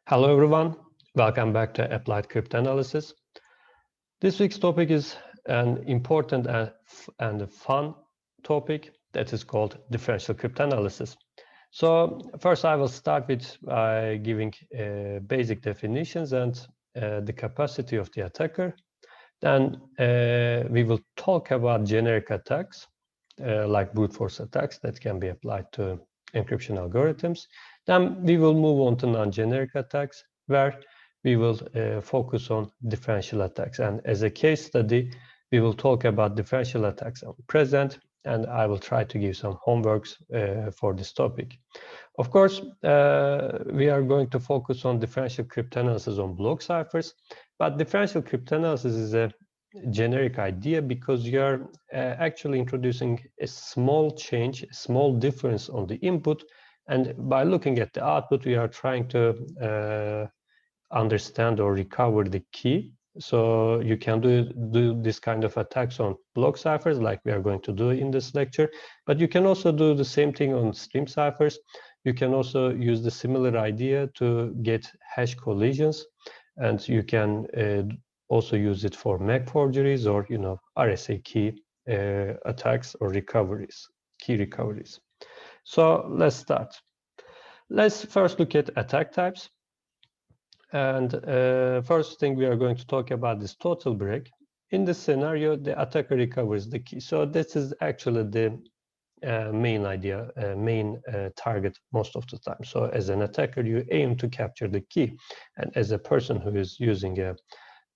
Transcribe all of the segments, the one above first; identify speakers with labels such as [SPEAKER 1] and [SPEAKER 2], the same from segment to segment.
[SPEAKER 1] Hello everyone, welcome back to Applied Cryptanalysis. This week's topic is an important and fun topic that is called differential cryptanalysis. So first I will start with giving basic definitions and the capacity of the attacker. Then we will talk about generic attacks like brute force attacks that can be applied to encryption algorithms. Then we will move on to non-generic attacks, where we will focus on differential attacks. And as a case study, we will talk about differential attacks on present, and I will try to give some homeworks for this topic. Of course, we are going to focus on differential cryptanalysis on block ciphers, but differential cryptanalysis is a generic idea because you are actually introducing a small change, a small difference on the input, and by looking at the output, we are trying to understand or recover the key. So you can do this kind of attacks on block ciphers like we are going to do in this lecture, but you can also do the same thing on stream ciphers. You can also use the similar idea to get hash collisions, and you can also use it for MAC forgeries or RSA key attacks or recoveries, key recoveries. So let's start. Let's first look at attack types. And first thing we are going to talk about is total break. In this scenario, the attacker recovers the key. So this is actually the main idea, main target most of the time. So as an attacker, you aim to capture the key. And as a person who is using a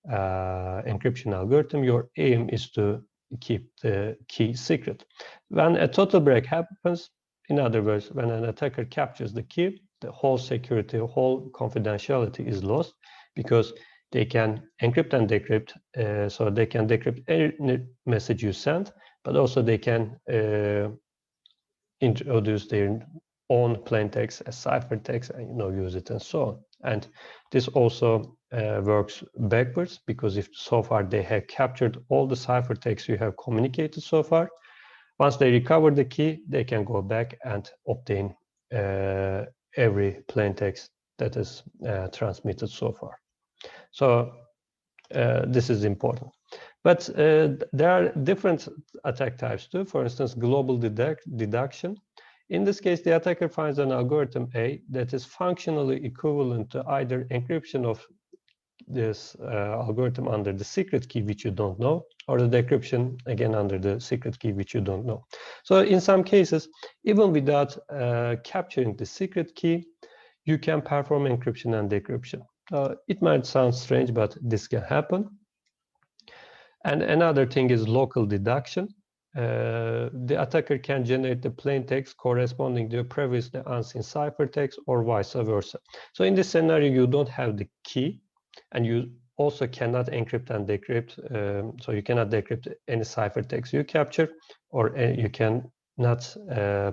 [SPEAKER 1] encryption algorithm, your aim is to keep the key secret. When a total break happens, in other words, when an attacker captures the key, the whole security, whole confidentiality is lost because they can encrypt and decrypt. So they can decrypt any message you send, but also they can introduce their own plaintext as ciphertext and use it and so on. And this also works backwards, because if so far they have captured all the ciphertext you have communicated so far, once they recover the key, they can go back and obtain every plaintext that is transmitted so far. So this is important. But there are different attack types too. For instance, global deduction. In this case, the attacker finds an algorithm A that is functionally equivalent to either encryption of this algorithm under the secret key, which you don't know, or the decryption again under the secret key, which you don't know. So in some cases, even without capturing the secret key, you can perform encryption and decryption. It might sound strange, but this can happen. And another thing is local deduction. The attacker can generate the plaintext corresponding to a previously unseen ciphertext or vice versa. So in this scenario, you don't have the key, and you also cannot encrypt and decrypt. So you cannot decrypt any ciphertext you capture, or you cannot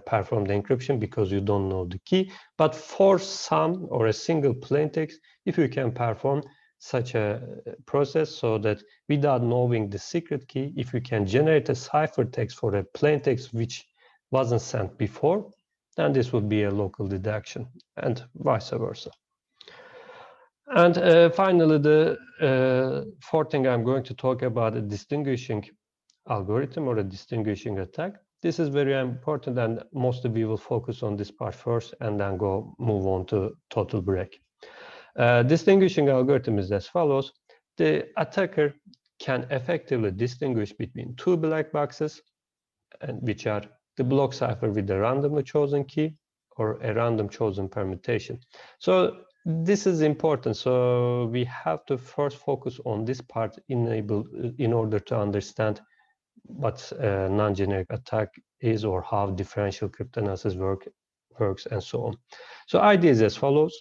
[SPEAKER 1] perform the encryption because you don't know the key. But for some or a single plaintext, if you can perform such a process, so that without knowing the secret key, if you can generate a ciphertext for a plaintext which wasn't sent before, then this would be a local deduction, and vice versa. And finally, the fourth thing I'm going to talk about, a distinguishing algorithm or a distinguishing attack. This is very important, and mostly we will focus on this part first and then move on to total break. Distinguishing algorithm is as follows. The attacker can effectively distinguish between two black boxes, which are the block cipher with a randomly chosen key or a random chosen permutation. So this is important. So we have to first focus on this part in order to understand what a non-generic attack is, or how differential cryptanalysis works and so on. So idea is as follows.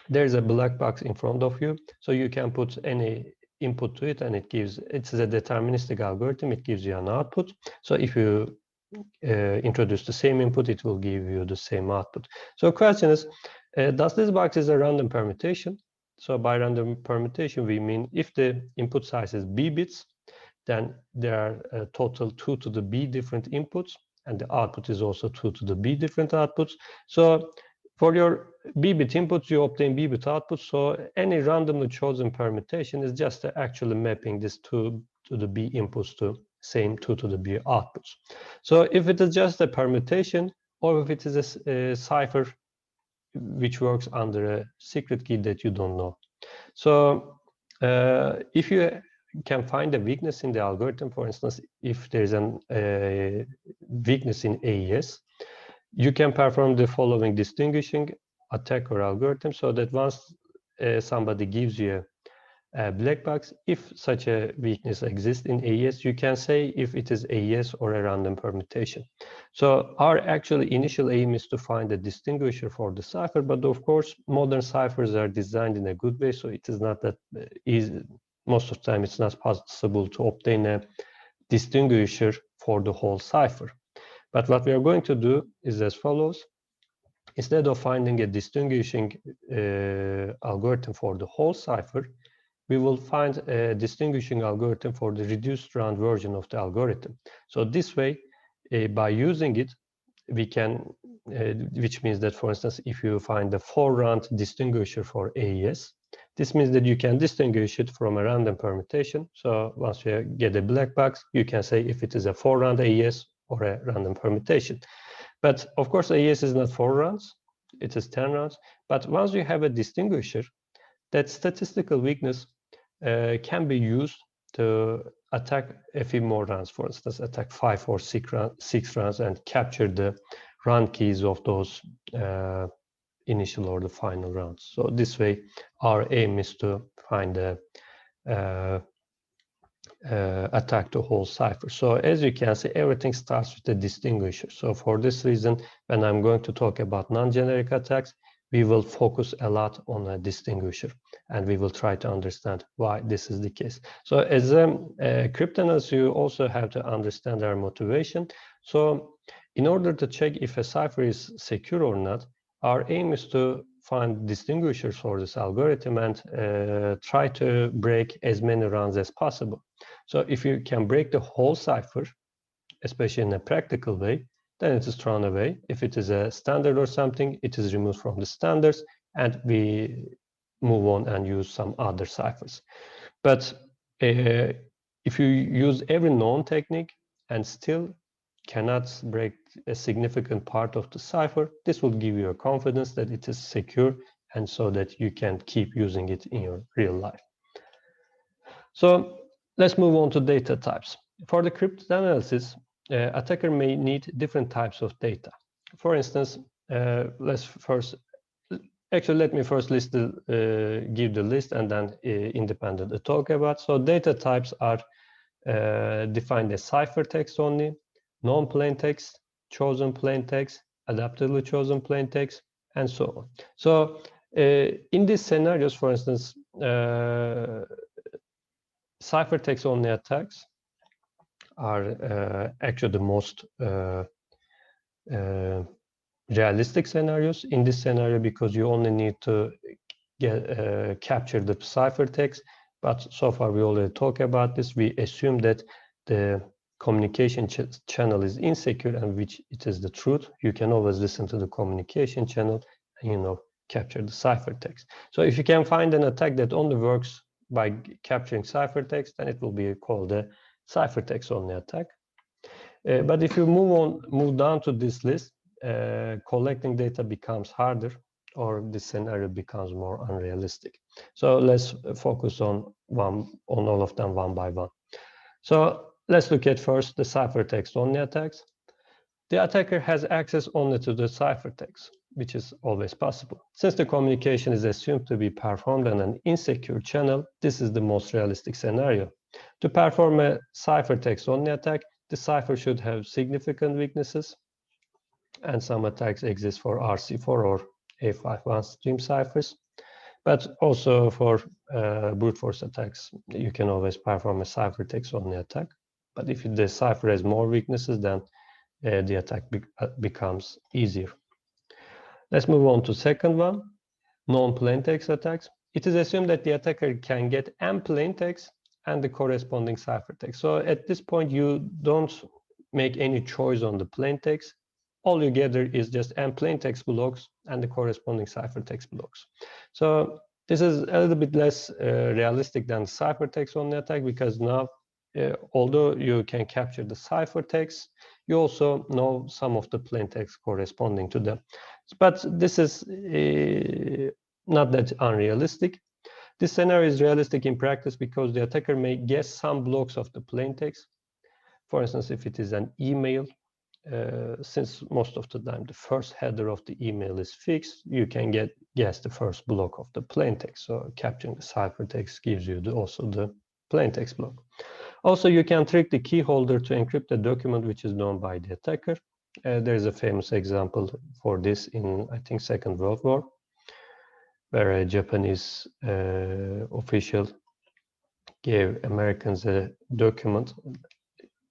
[SPEAKER 1] There's a black box in front of you, so you can put any input to it, and it's a deterministic algorithm. It gives you an output. So if you introduce the same input, it will give you the same output. So the question is, does this box is a random permutation? So by random permutation, we mean if the input size is b bits, then there are a total 2 to the b different inputs, and the output is also 2 to the b different outputs. So for your b-bit inputs, you obtain b-bit outputs. So any randomly chosen permutation is just actually mapping this 2 to the b inputs to same 2 to the b outputs. So if it is just a permutation, or if it is a cipher which works under a secret key that you don't know. So if you can find a weakness in the algorithm, for instance, if there's a weakness in AES, you can perform the following distinguishing attack or algorithm, so that once somebody gives you a black box, if such a weakness exists in AES, you can say if it is AES or a random permutation. So our actually initial aim is to find a distinguisher for the cipher, but of course modern ciphers are designed in a good way, so it is not that easy. Most of the time it's not possible to obtain a distinguisher for the whole cipher. But what we are going to do is as follows. Instead of finding a distinguishing algorithm for the whole cipher, we will find a distinguishing algorithm for the reduced round version of the algorithm. So this way, by using it, we can, which means that, for instance, if you find a 4-round distinguisher for AES, this means that you can distinguish it from a random permutation. So once you get a black box, you can say if it is a 4-round AES or a random permutation. But of course, AES is not 4 rounds, it is 10 rounds. But once you have a distinguisher, that statistical weakness can be used to attack a few more rounds, for instance, attack 5 or 6 rounds and capture the run keys of those initial or the final rounds. So this way, our aim is to find a attack the whole cipher. So as you can see, everything starts with a distinguisher. So for this reason, when I'm going to talk about non-generic attacks, we will focus a lot on a distinguisher, and we will try to understand why this is the case. So as a cryptanalyst, you also have to understand our motivation. So in order to check if a cipher is secure or not, our aim is to find distinguishers for this algorithm and try to break as many rounds as possible. So if you can break the whole cipher, especially in a practical way, then it is thrown away. If it is a standard or something, it is removed from the standards, and we move on and use some other ciphers. But if you use every known technique and still cannot break a significant part of the cipher, this will give you a confidence that it is secure, and so that you can keep using it in your real life. So let's move on to data types. For the cryptanalysis, attacker may need different types of data. For instance, let me first list give the list and then independent talk about. So data types are defined as ciphertext only, non-plaintext, chosen plaintext, adaptively chosen plaintext, and so on. So in these scenarios, for instance, ciphertext only attacks are actually the most realistic scenarios in this scenario, because you only need to capture the ciphertext. But so far we already talked about this. We assume that the communication channel is insecure, and which it is the truth. You can always listen to the communication channel and capture the ciphertext. So if you can find an attack that only works by capturing ciphertext, then it will be called a ciphertext only attack. But if you move down to this list, collecting data becomes harder, or the scenario becomes more unrealistic. So let's focus on all of them one by one. So let's look at first the ciphertext only attacks. The attacker has access only to the ciphertext, which is always possible. Since the communication is assumed to be performed on an insecure channel, this is the most realistic scenario. To perform a ciphertext only attack, the cipher should have significant weaknesses, and some attacks exist for RC4 or A51 stream ciphers. But also for brute force attacks, you can always perform a ciphertext only attack. But if the cipher has more weaknesses, then the attack becomes easier. Let's move on to second one, non-plaintext attacks. It is assumed that the attacker can get n plaintext and the corresponding ciphertext. So at this point, you don't make any choice on the plaintext. all you gather is just n plaintext blocks and the corresponding ciphertext blocks. So this is a little bit less realistic than ciphertext-only attack, because now, although you can capture the ciphertext, you also know some of the plaintext corresponding to them. But this is not that unrealistic. This scenario is realistic in practice because the attacker may guess some blocks of the plaintext. For instance, if it is an email, since most of the time the first header of the email is fixed, you can guess the first block of the plaintext. So capturing the ciphertext gives you also the plaintext block. Also, you can trick the key holder to encrypt a document which is known by the attacker. There is a famous example for this in, I think, Second World War, where a Japanese official gave Americans a document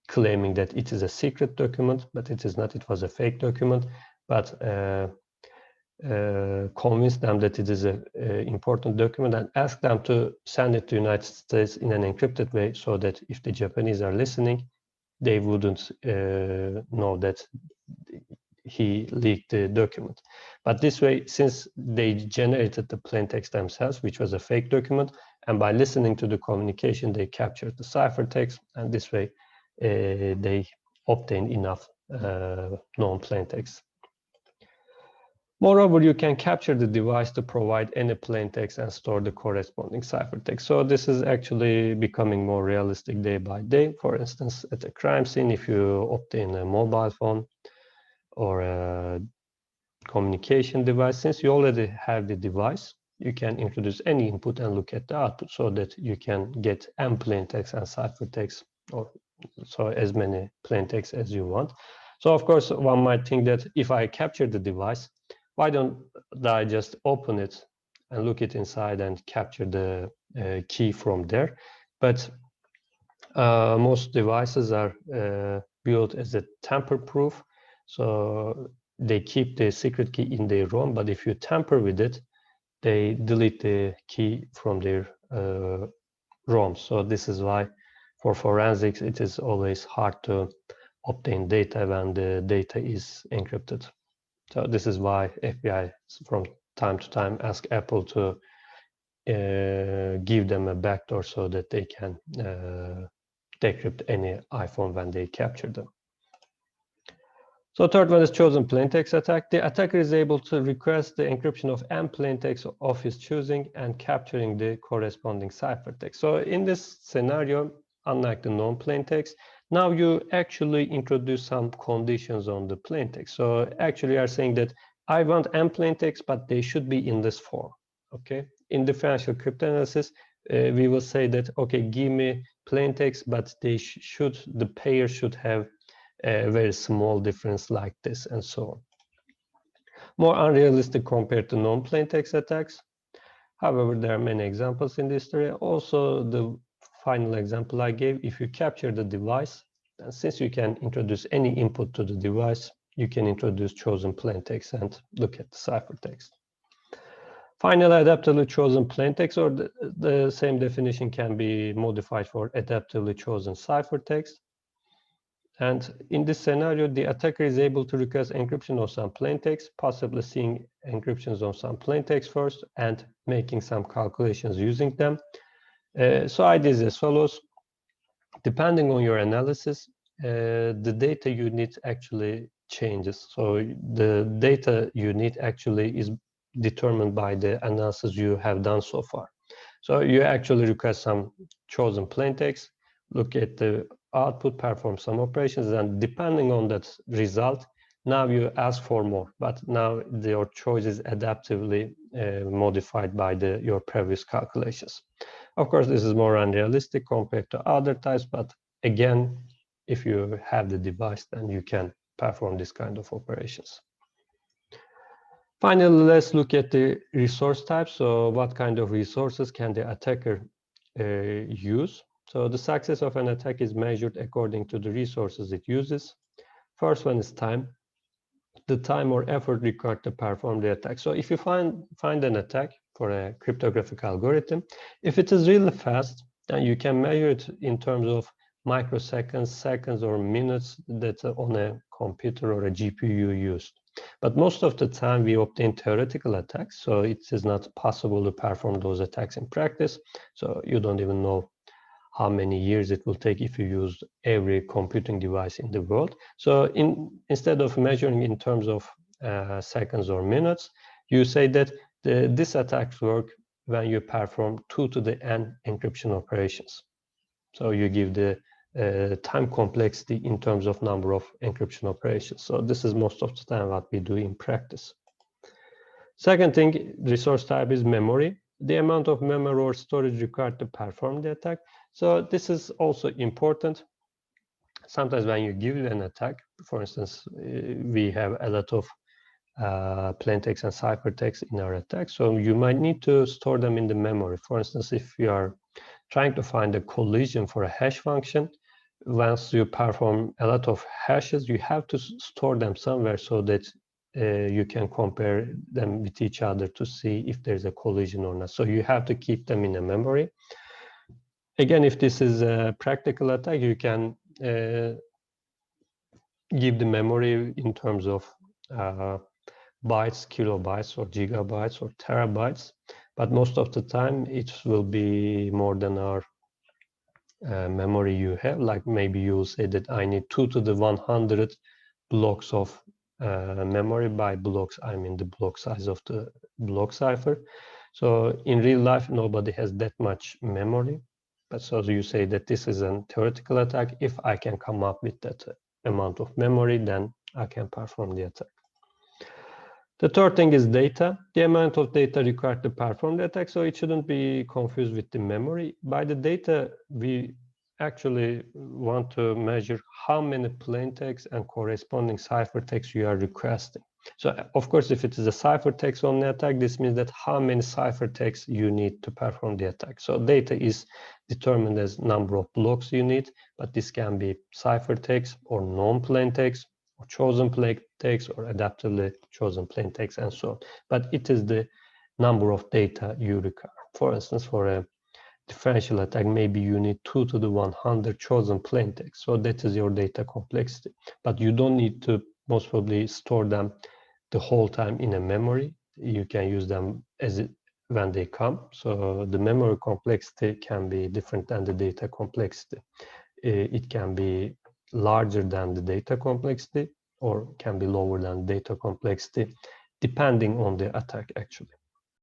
[SPEAKER 1] claiming that it is a secret document, but it is not. It was a fake document, but convinced them that it is an important document and asked them to send it to the United States in an encrypted way, so that if the Japanese are listening, they wouldn't know that he leaked the document. But this way, since they generated the plaintext themselves, which was a fake document, and by listening to the communication, they captured the ciphertext, and this way they obtained enough known plaintext. Moreover, you can capture the device to provide any plaintext and store the corresponding ciphertext. So this is actually becoming more realistic day by day. For instance, at a crime scene, if you obtain a mobile phone or a communication device, since you already have the device, you can introduce any input and look at the output, so that you can get n plaintext and ciphertext, or so as many plaintext as you want. So of course, one might think that if I capture the device, why don't I just open it and look it inside and capture the key from there? But most devices are built as a tamper-proof, so they keep the secret key in their ROM, but if you tamper with it, they delete the key from their ROM. So this is why for forensics, it is always hard to obtain data when the data is encrypted. So this is why FBI from time to time ask Apple to give them a backdoor so that they can decrypt any iPhone when they capture them. So third one is chosen plaintext attack. The attacker is able to request the encryption of n plaintext of his choosing and capturing the corresponding ciphertext. So in this scenario, unlike the known plaintext, now you actually introduce some conditions on the plaintext. So actually you are saying that I want n plaintext, but they should be in this form. Okay. In differential cryptanalysis, we will say that, okay, give me plaintext, but they the pair should have a very small difference like this, and so on. More unrealistic compared to non-plaintext attacks. However, there are many examples in this area. Also, the final example I gave, if you capture the device, and since you can introduce any input to the device, you can introduce chosen plaintext and look at the ciphertext. Finally, adaptively chosen plaintext, or the same definition can be modified for adaptively chosen ciphertext. And in this scenario, the attacker is able to request encryption of some plaintext, possibly seeing encryptions on some plaintext first and making some calculations using them. So idea is as follows. Depending on your analysis, the data you need actually changes. So the data you need actually is determined by the analysis you have done so far. So you actually request some chosen plaintext, look at the output, perform some operations, and depending on that result, now you ask for more. But now your choice is adaptively modified by your previous calculations. Of course, this is more unrealistic compared to other types, but again, if you have the device, then you can perform this kind of operations. Finally, let's look at the resource types. So what kind of resources can the attacker use? So the success of an attack is measured according to the resources it uses. First one is time, the time or effort required to perform the attack. So if you find an attack for a cryptographic algorithm, if it is really fast, then you can measure it in terms of microseconds, seconds, or minutes that on a computer or a GPU used. But most of the time we obtain theoretical attacks, so it is not possible to perform those attacks in practice. So you don't even know how many years it will take if you use every computing device in the world. So instead of measuring in terms of seconds or minutes, you say that this attacks work when you perform 2 to the n encryption operations. So you give the time complexity in terms of number of encryption operations. So this is most of the time what we do in practice. Second thing, resource type is memory. The amount of memory or storage required to perform the attack. So this is also important. Sometimes when you give an attack, for instance, we have a lot of plaintext and ciphertext in our attack. So you might need to store them in the memory. For instance, if you are trying to find a collision for a hash function, once you perform a lot of hashes, you have to store them somewhere so that you can compare them with each other to see if there's a collision or not. So you have to keep them in a memory. Again, if this is a practical attack, you can give the memory in terms of bytes, kilobytes, or gigabytes, or terabytes. But most of the time, it will be more than our memory you have. Like maybe you'll say that I need 2 to the 100 blocks of memory. By blocks, I mean the block size of the block cipher. So in real life, nobody has that much memory. But so you say that this is a theoretical attack. If I can come up with that amount of memory, then I can perform the attack. The third thing is data, the amount of data required to perform the attack. So it shouldn't be confused with the memory. By the data, we actually want to measure how many plaintext and corresponding ciphertext you are requesting. So of course, if it is a ciphertext on the attack, this means that how many ciphertext you need to perform the attack. So data is determined as number of blocks you need, but this can be ciphertext or non-plaintext, or chosen plaintext, or adaptively chosen plaintext, and so on. But it is the number of data you require. For instance, for a differential attack, maybe you need 2 to the 100 chosen plaintext. So that is your data complexity. But you don't need to most probably store them the whole time in a memory. You can use them when they come. So the memory complexity can be different than the data complexity. It can be larger than the data complexity, or can be lower than data complexity, depending on the attack actually.